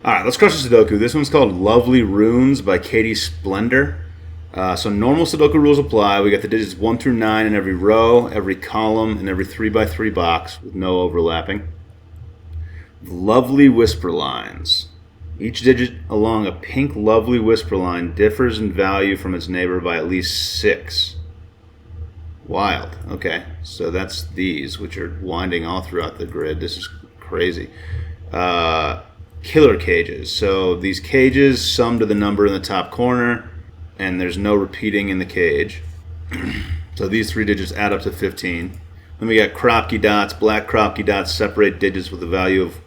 All right, let's crush a Sudoku. This one's called Lovely Runes by Katie Splendor. So normal Sudoku rules apply. We got the digits 1 through 9 in every row, every column, and every 3x3 box with no overlapping. Lovely whisper lines. Each digit along a pink lovely whisper line differs in value from its neighbor by at least 6. Wild. Okay, so that's these, which are winding all throughout the grid. This is crazy. Killer cages. So these cages sum to the number in the top corner, and there's no repeating in the cage. So these 3 digits add up to 15. Then we got Kropke dots. Black Kropke dots separate digits with a value of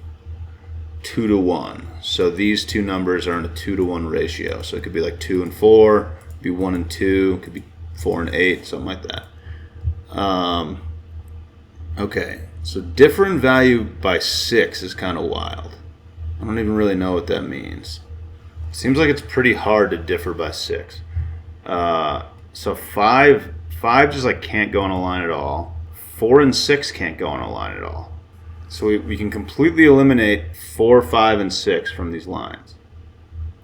2 to 1. So these two numbers are in a 2 to 1 ratio. So it could be like 2 and 4, it could be 1 and 2, it could be 4 and 8, something like that. Okay, so different value by 6 is kind of wild. I don't even really know what that means. Seems like it's pretty hard to differ by 6. So 5 just like can't go on a line at all. 4 and 6 can't go on a line at all. So we can completely eliminate 4, 5, and 6 from these lines.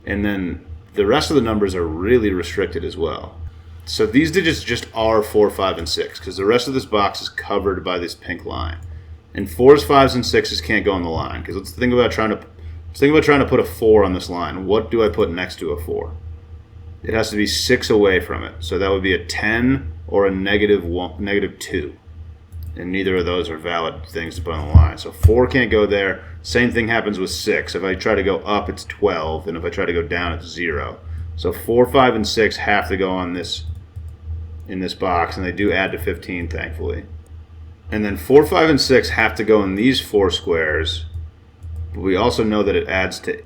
And then the rest of the numbers are really restricted as well. So these digits just are 4, 5, and 6 because the rest of this box is covered by this pink line. And 4s, 5s, and 6s can't go on the line because let's think about trying to put a 4 on this line. What do I put next to a 4? It has to be 6 away from it. So that would be a 10 or a negative 2. And neither of those are valid things to put on the line. So 4 can't go there. Same thing happens with 6. If I try to go up, it's 12. And if I try to go down, it's 0. So 4, 5, and 6 have to go on this in this box. And they do add to 15, thankfully. And then 4, 5, and 6 have to go in these 4 squares. But we also know that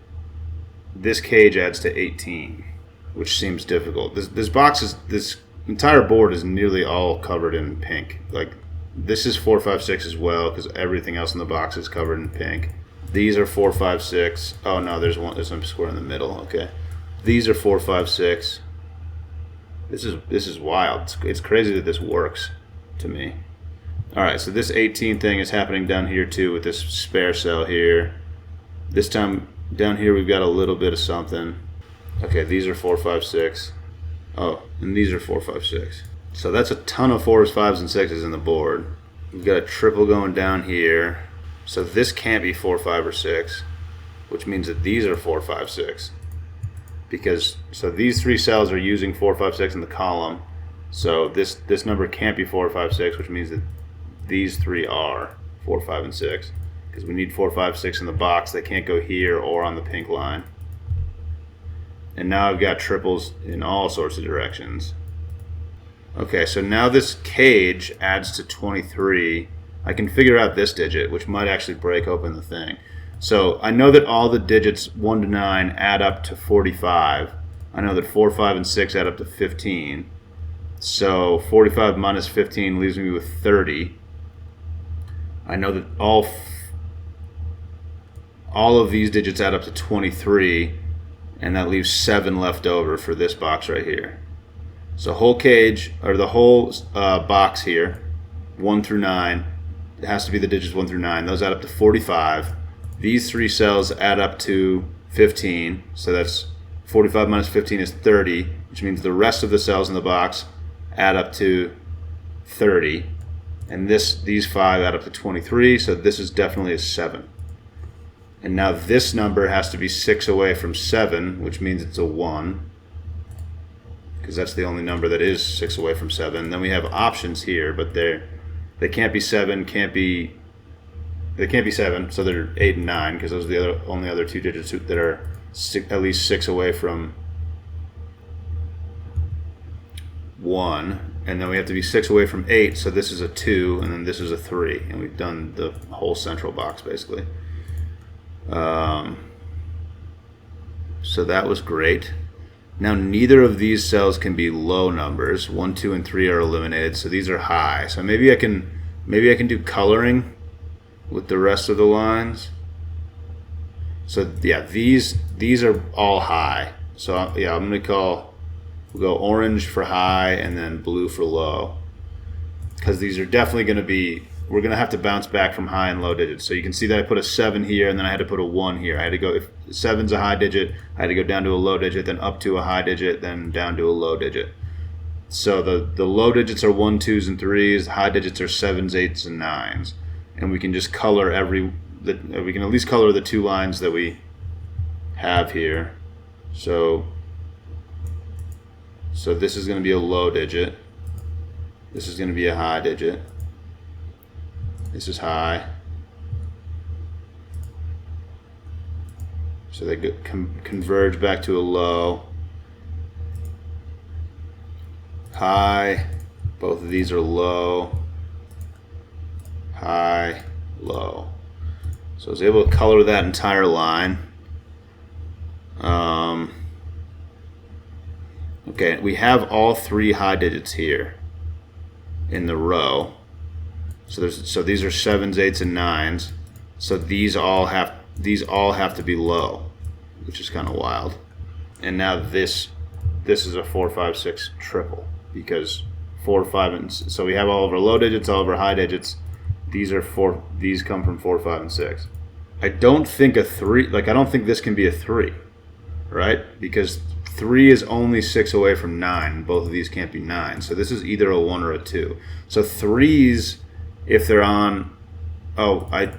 this cage adds to 18, which seems difficult. This entire board is nearly all covered in pink. Like this is 4, 5, 6 as well because everything else in the box is covered in pink. These are 4, 5, 6. Oh no, there's some square in the middle. Okay, these are 4, 5, 6. This is wild. It's crazy that this works to me. All right, so this 18 thing is happening down here too with this spare cell here. This time down here we've got a little bit of something. Okay, these are 4, 5, 6. Oh, and these are 4, 5, 6. So that's a ton of 4s, 5s, and 6s in the board. We've got a triple going down here. So this can't be 4, 5, or 6, which means that these are 4, 5, 6. So these 3 cells are using 4, 5, 6 in the column. So this number can't be 4, 5, 6, which means that these 3 are 4, 5, and 6. Because we need 4, 5, 6 in the box. They can't go here or on the pink line. And now I've got triples in all sorts of directions. Okay, so now this cage adds to 23. I can figure out this digit, which might actually break open the thing. So I know that all the digits 1 to 9 add up to 45. I know that 4, 5, and 6 add up to 15. So 45 minus 15 leaves me with 30. I know that all of these digits add up to 23, and that leaves 7 left over for this box right here. So whole cage, or the whole box here, 1 through 9, it has to be the digits 1 through 9. Those add up to 45. These 3 cells add up to 15, so that's 45 minus 15 is 30, which means the rest of the cells in the box add up to 30. And these 5 add up to 23, so this is definitely a 7. And now this number has to be 6 away from 7, which means it's a 1. Because that's the only number that is 6 away from 7. Then we have options here, but they can't be 7, they can't be 7, so they're 8 and 9, because those are the only other 2 digits that are at least 6 away from 1. And then we have to be 6 away from 8, so this is a 2, and then this is a 3. And we've done the whole central box, basically. So that was great. Now neither of these cells can be low numbers. 1, 2, and 3 are eliminated, so these are high. So maybe I can do coloring with the rest of the lines. So yeah, these are all high. So yeah, we'll go orange for high and then blue for low, because these are definitely going to be we're going to have to bounce back from high and low digits. So you can see that I put a 7 here, and then I had to put a 1 here. I had to go, if 7's a high digit, I had to go down to a low digit, then up to a high digit, then down to a low digit. So the low digits are 1, 2s, and 3s. The high digits are 7s, 8s, and 9s. And we can just color we can at least color the 2 lines that we have here. So this is going to be a low digit. This is going to be a high digit. This is high. So they converge back to a low. High. Both of these are low. High, low. So I was able to color that entire line. Okay, we have all 3 high digits here in the row. So these are 7s, 8s, and 9s. So these all have to be low, which is kind of wild. And now this is a 4, 5, 6 triple, because 4, 5, and so we have all of our low digits, all of our high digits. These come from 4, 5, and 6. I don't think a 3. I don't think this can be a 3, right? Because 3 is only 6 away from 9. Both of these can't be 9. So this is either a 1 or a 2. So 3s, if they're on, I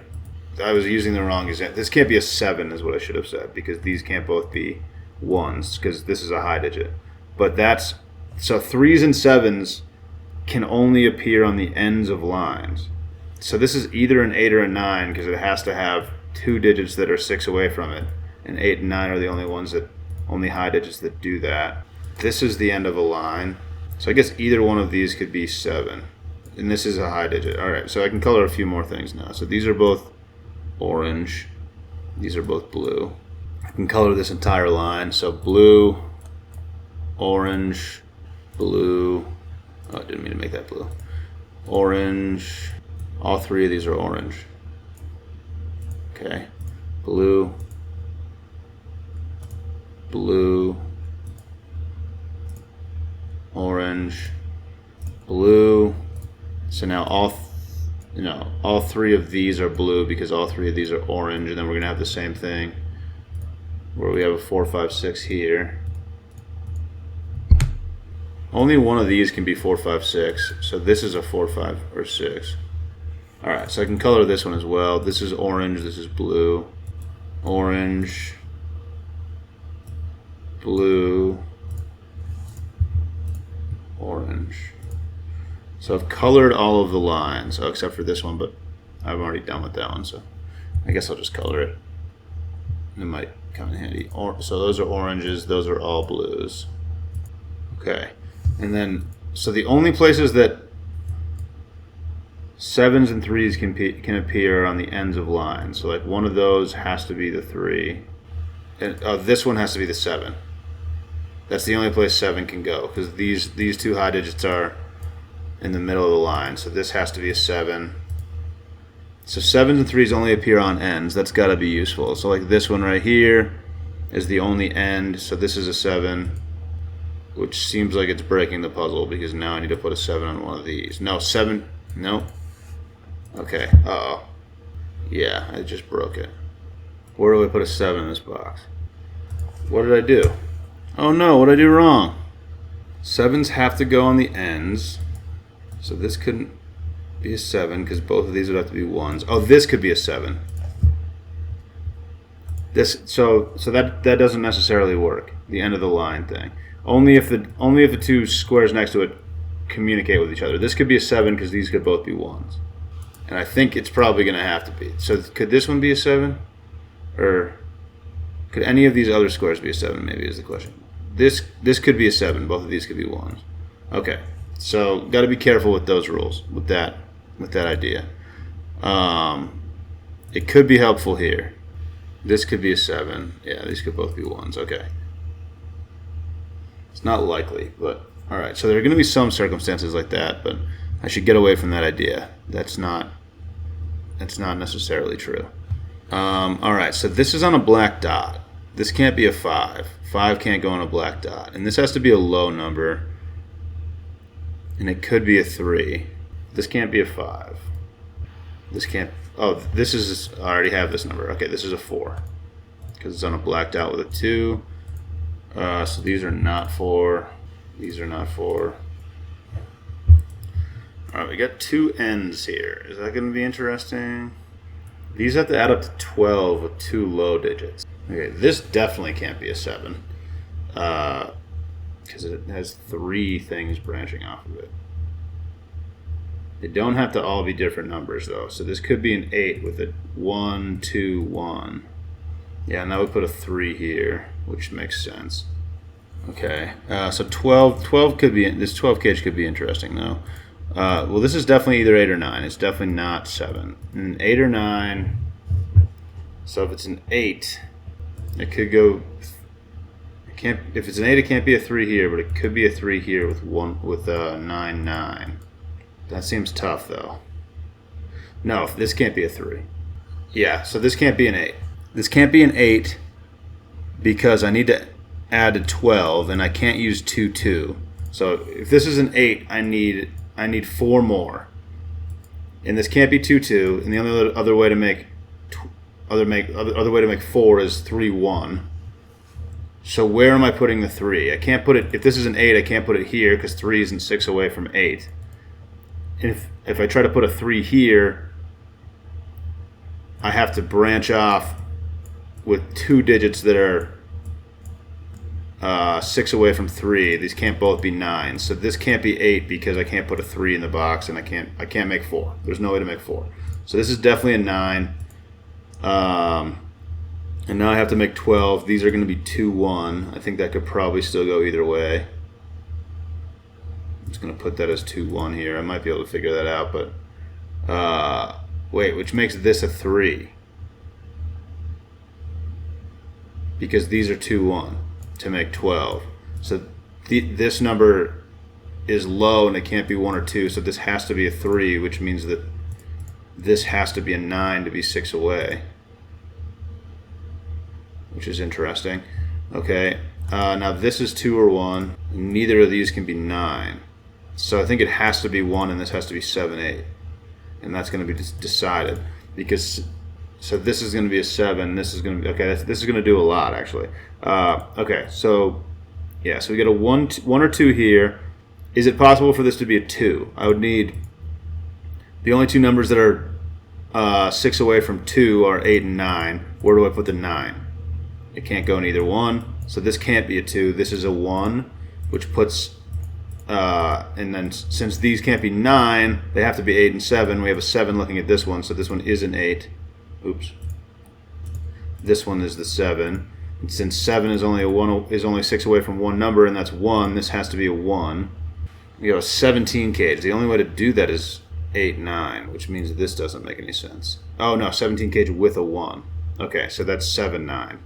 was using the wrong example. This can't be a 7 is what I should have said, because these can't both be 1s, because this is a high digit. But so 3s and 7s can only appear on the ends of lines. So this is either an 8 or a 9, because it has to have 2 digits that are 6 away from it. And 8 and 9 are the only high digits that do that. This is the end of a line. So I guess either one of these could be 7. And this is a high digit. All right, so I can color a few more things now. So these are both orange. These are both blue. I can color this entire line. So blue, orange, blue. Oh, I didn't mean to make that blue. Orange. All 3 of these are orange. Okay. Blue. Blue. Orange. Blue. So now all 3 of these are blue, because all 3 of these are orange, and then we're going to have the same thing where we have a 4, 5, 6 here. Only one of these can be 4, 5, 6, so this is a 4, 5, or 6. Alright, so I can color this one as well. This is orange, this is blue. Orange. Blue. Orange. So I've colored all of the lines, except for this one, but I'm already done with that one, so I guess I'll just color it. It might come in handy. So those are oranges, those are all blues. Okay, and then, so the only places that 7s and 3s can appear on the ends of lines. So like one of those has to be the 3, and this one has to be the 7. That's the only place 7 can go, because these 2 high digits are in the middle of the line. So this has to be a 7. So 7s and 3s only appear on ends. That's got to be useful. So like this one right here is the only end. So this is a 7, which seems like it's breaking the puzzle, because now I need to put a 7 on one of these. No, 7. No. Okay. Uh-oh. Yeah, I just broke it. Where do I put a 7 in this box? What did I do? Oh no, what did I do wrong? 7s have to go on the ends. So this couldn't be a 7, because both of these would have to be 1s. Oh, this could be a 7. So that doesn't necessarily work. The end of the line thing. Only if the 2 squares next to it communicate with each other. This could be a 7, because these could both be 1s. And I think it's probably going to have to be. So could this one be a 7? Or could any of these other squares be a 7, maybe, is the question. This could be a 7. Both of these could be 1s. Okay. So got to be careful with those rules, with that idea. It could be helpful here. This could be a 7. Yeah, these could both be 1s. Okay. It's not likely, but all right. So there are going to be some circumstances like that, but I should get away from that idea. That's not necessarily true. All right. So this is on a black dot. This can't be a 5. 5 can't go on a black dot, and this has to be a low number. And it could be a 3. This can't be a 5. This can't. Oh, this is. I already have this number. Okay, this is a 4 because it's on a blacked out with a 2. So these are not 4. These are not 4. All right, we got 2 ends here. Is that going to be interesting? These have to add up to 12 with 2 low digits. Okay, this definitely can't be a 7 because it has 3 things branching off of it. They don't have to all be different numbers, though. So this could be an 8 with a 1, 2, 1. Yeah, and that would put a 3 here, which makes sense. Okay, so 12 could be, this 12 cage could be interesting, though. Well, this is definitely either 8 or 9. It's definitely not 7. An 8 or 9. So if it's an 8, it could go. It can't. If it's an 8, it can't be a 3 here, but it could be a 3 here with 9, 9. That seems tough, though. No, this can't be a 3. Yeah, so this can't be an 8. This can't be an 8 because I need to add a 12, and I can't use 2, 2. So if this is an 8, I need 4 more. And this can't be 2, 2. And the only other way to make other way to make 4 is 3, 1. So where am I putting the 3? I can't put it. If this is an 8, I can't put it here because 3 isn't 6 away from 8. And if I try to put a 3 here, I have to branch off with 2 digits that are 6 away from 3. These can't both be 9. So this can't be 8 because I can't put a 3 in the box, and I can't make 4. There's no way to make 4. So this is definitely a 9. And now I have to make 12. These are going to be 2, 1. I think that could probably still go either way. I'm just going to put that as 2, 1 here. I might be able to figure that out, but wait, which makes this a 3 because these are 2, 1 to make 12. So this number is low and it can't be 1 or 2, so this has to be a 3, which means that this has to be a 9 to be 6 away, which is interesting. Okay, now this is 2 or 1. Neither of these can be 9. So I think it has to be 1 and this has to be 7, 8. And that's going to be decided because, so this is going to be a 7. This is going to be, okay, this is going to do a lot actually. Okay, so yeah, so we get a 1 or 2 here. Is it possible for this to be a 2? I would need, the only 2 numbers that are 6 away from 2 are 8 and 9. Where do I put the 9? It can't go in either one. So this can't be a 2. This is a 1, which puts, and then since these can't be 9, they have to be 8 and 7. We have a 7 looking at this one, so this one is an 8. Oops. This one is the 7. And since 7 is only 6 away from one number, and that's 1, this has to be a 1. We have a 17 cage. The only way to do that is 8, 9, which means this doesn't make any sense. Oh no, 17 cage with a 1. Okay, so that's 7, 9.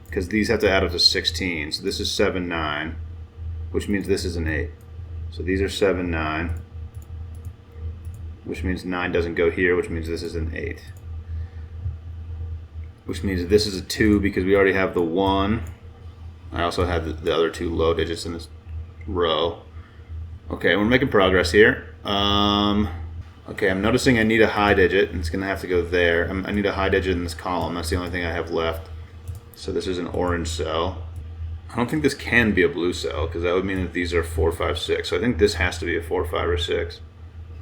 Because these have to add up to 16. So this is 7, 9, which means this is an 8. So these are 7, 9, which means 9 doesn't go here, which means this is an 8. Which means this is a 2 because we already have the 1. I also have the other 2 low digits in this row. Okay, we're making progress here. Okay, I'm noticing I need a high digit, and it's going to have to go there. I need a high digit in this column. That's the only thing I have left. So this is an orange cell. I don't think this can be a blue cell, because that would mean that these are 4, 5, 6. So I think this has to be a 4, 5, or 6.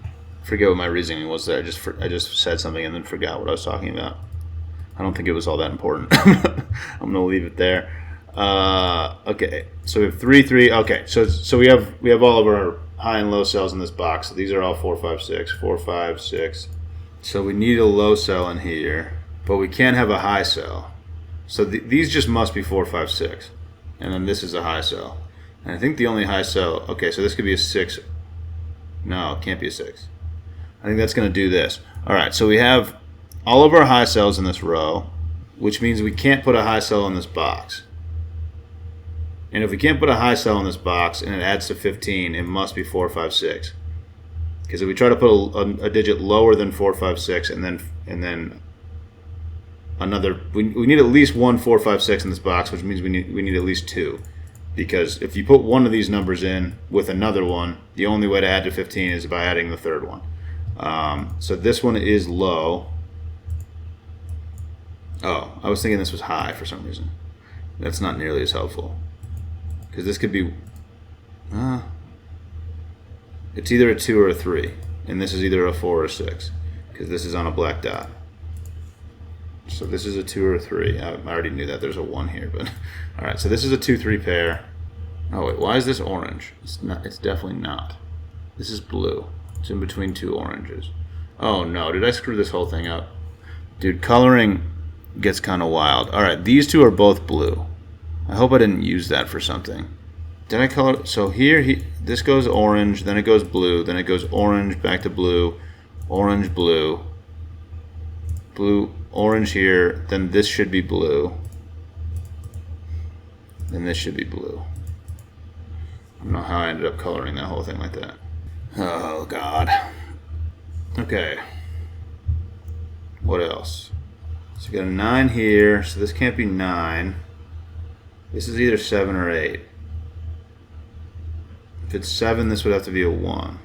I forget what my reasoning was there. I just said something and then forgot what I was talking about. I don't think it was all that important. I'm going to leave it there. Okay, so we have 3, 3. Okay, so we have all of our high and low cells in this box. So these are all 4, 5, 6. 4, 5, 6. So we need a low cell in here, but we can't have a high cell. So these just must be 4, 5, 6. And then this is a high cell. And I think the only high cell, okay, so this could be a 6. No, it can't be a 6. I think that's going to do this. All right, so we have all of our high cells in this row, which means we can't put a high cell in this box. And if we can't put a high cell in this box and it adds to 15, it must be 4, 5, 6. Because if we try to put a digit lower than 4, 5, 6, and then another, we need at least 1, 4, 5, 6 in this box, which means we need at least 2. Because if you put one of these numbers in with another one, the only way to add to 15 is by adding the third one. So this one is low. Oh, I was thinking this was high for some reason. That's not nearly as helpful. Because this could be... it's either a 2 or a 3. And this is either a 4 or a 6. Because this is on a black dot. So this is a 2 or a 3. I already knew that. There's a 1 here. But alright, so this is a 2-3 pair. Oh wait, why is this orange? It's not. It's definitely not. This is blue. It's in between 2 oranges. Oh no, did I screw this whole thing up? Dude, coloring gets kind of wild. Alright, these two are both blue. I hope I didn't use that for something. Did I color? So here, this goes orange, then it goes blue, then it goes orange, back to blue, orange, blue, blue, orange here, then this should be blue, then this should be blue. I don't know how I ended up coloring that whole thing like that. Oh, God. Okay. What else? So we got a 9 here, so this can't be 9. This is either 7 or 8. If it's 7, this would have to be a 1.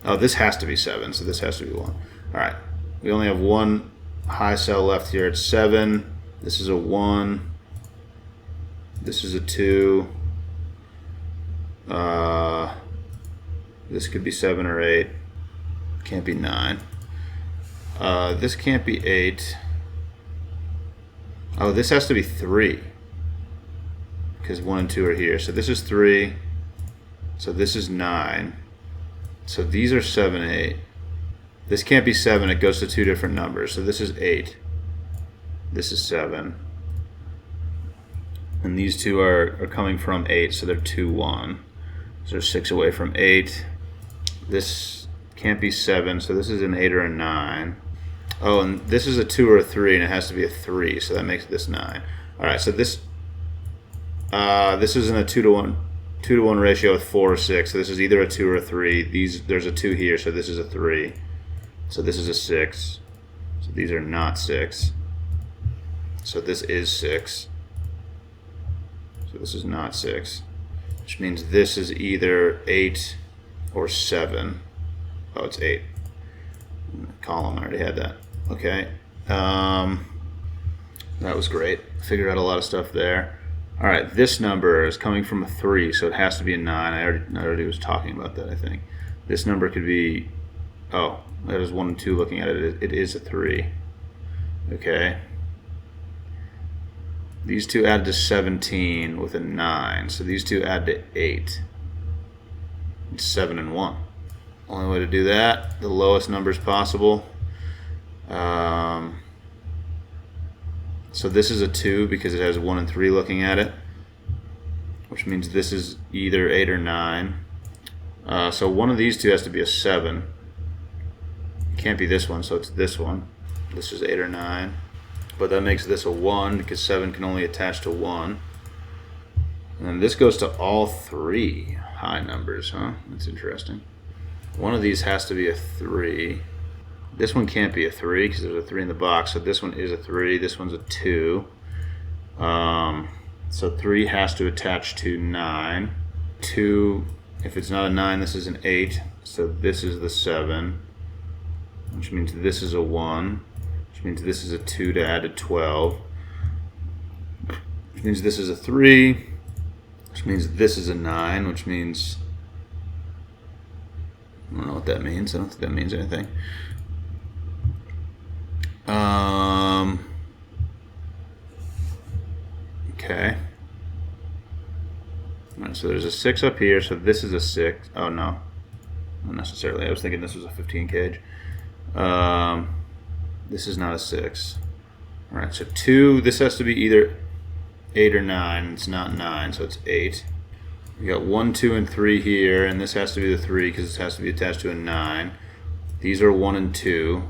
Oh, this has to be 7, so this has to be 1. Alright, we only have one high cell left here. It's 7. This is a 1. This is a 2. This could be 7 or 8. Can't be 9. This can't be 8. Oh, this has to be 3. Because 1 and 2 are here. So this is 3. So this is 9. So these are 7, 8. This can't be 7. It goes to 2 different numbers. So this is 8. This is 7. And these two are coming from 8. So they're 2, 1. So they're 6 away from 8. This can't be 7. So this is an 8 or a 9. Oh, and this is a 2 or a 3, and it has to be a 3. So that makes this 9. Alright, so this isn't a 2-to-1 ratio with 4 or 6. So this is either a 2 or a 3. There's a 2 here, so this is a 3. So this is a 6. So these are not 6. So this is 6. So this is not 6. Which means this is either 8 or 7. Oh, it's 8. Column, I already had that. Okay. That was great. Figured out a lot of stuff there. Alright, this number is coming from a 3, so it has to be a 9. I already was talking about that, I think. This number could be... Oh, that is 1 and 2 looking at it. It is a 3. Okay. These two add to 17 with a 9. So these two add to 8. It's 7 and 1. Only way to do that, the lowest numbers possible. So this is a 2 because it has 1 and 3 looking at it, which means this is either 8 or 9. So one of these two has to be a 7. It can't be this one, so it's this one. This is 8 or 9. But that makes this a 1 because 7 can only attach to 1. And then this goes to all 3 high numbers, huh? That's interesting. One of these has to be a 3. This one can't be a 3 because there's a 3 in the box. So this one is a 3. This one's a 2. So 3 has to attach to 9. 2, if it's not a 9, this is an 8. So this is the 7, which means this is a 1, which means this is a 2 to add to 12, which means this is a 3, which means this is a 9, which means... I don't know what that means. I don't think that means anything. Okay. Alright, so there's a 6 up here, so this is a 6. Oh, no. Not necessarily. I was thinking this was a 15 cage. This is not a 6. Alright, so 2, this has to be either 8 or 9. It's not 9, so it's 8. We got 1, 2, and 3 here, and this has to be the 3 because this has to be attached to a 9. These are 1 and 2,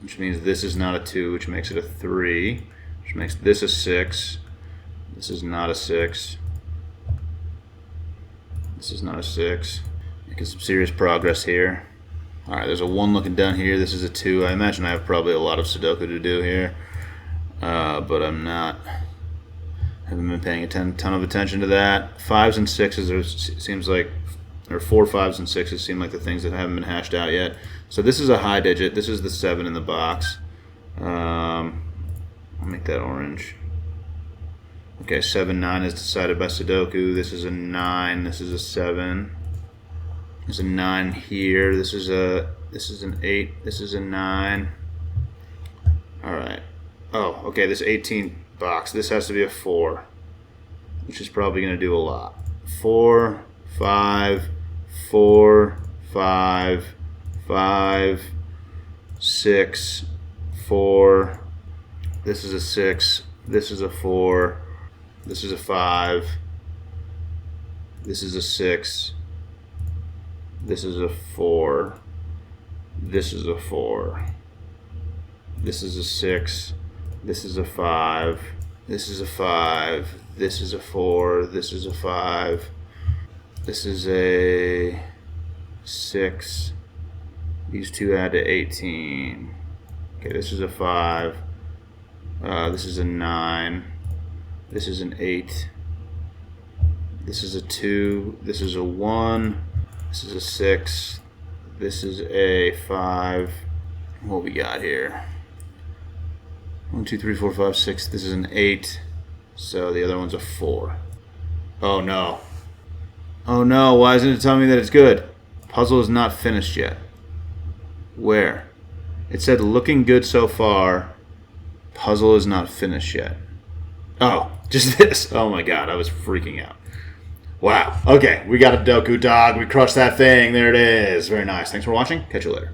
which means this is not a 2, which makes it a 3, which makes this a 6. This is not a 6. This is not a 6. Making some serious progress here. Alright, there's a 1 looking down here. This is a 2. I imagine I have probably a lot of Sudoku to do here, but I'm not. Haven't been paying a ton of attention to that. 5s and 6s seems like or 4, 5s, and 6s seem like the things that haven't been hashed out yet. So this is a high digit. This is the 7 in the box. I'll make that orange. Okay, 7, 9 is decided by Sudoku. This is a 9. This is a 7. There's a 9 here. This is an 8. This is a 9. All right. Oh, okay. This 18 box. This has to be a 4, which is probably going to do a lot. 4, 5, 4, 5, 5, 6, 4. This is a 6. This is a 4. This is a 5. This is a 6. This is a 4. This is a 4. This is a 6. This is a 5. This is a 5. This is a 4. This is a 5. This is a 6. These two add to 18. Okay, this is a 5. This is a 9. This is an 8. This is a 2. This is a 1. This is a 6. This is a 5. What we got here? 1, 2, 3, 4, 5, 6. This is an 8. So the other one's a 4. Oh no. Oh no, why isn't it telling me that it's good? Puzzle is not finished yet. Where? It said looking good so far. Puzzle is not finished yet. Oh, just this. Oh my god, I was freaking out. Wow. Okay, we got a doku dog. We crushed that thing. There it is. Very nice. Thanks for watching. Catch you later.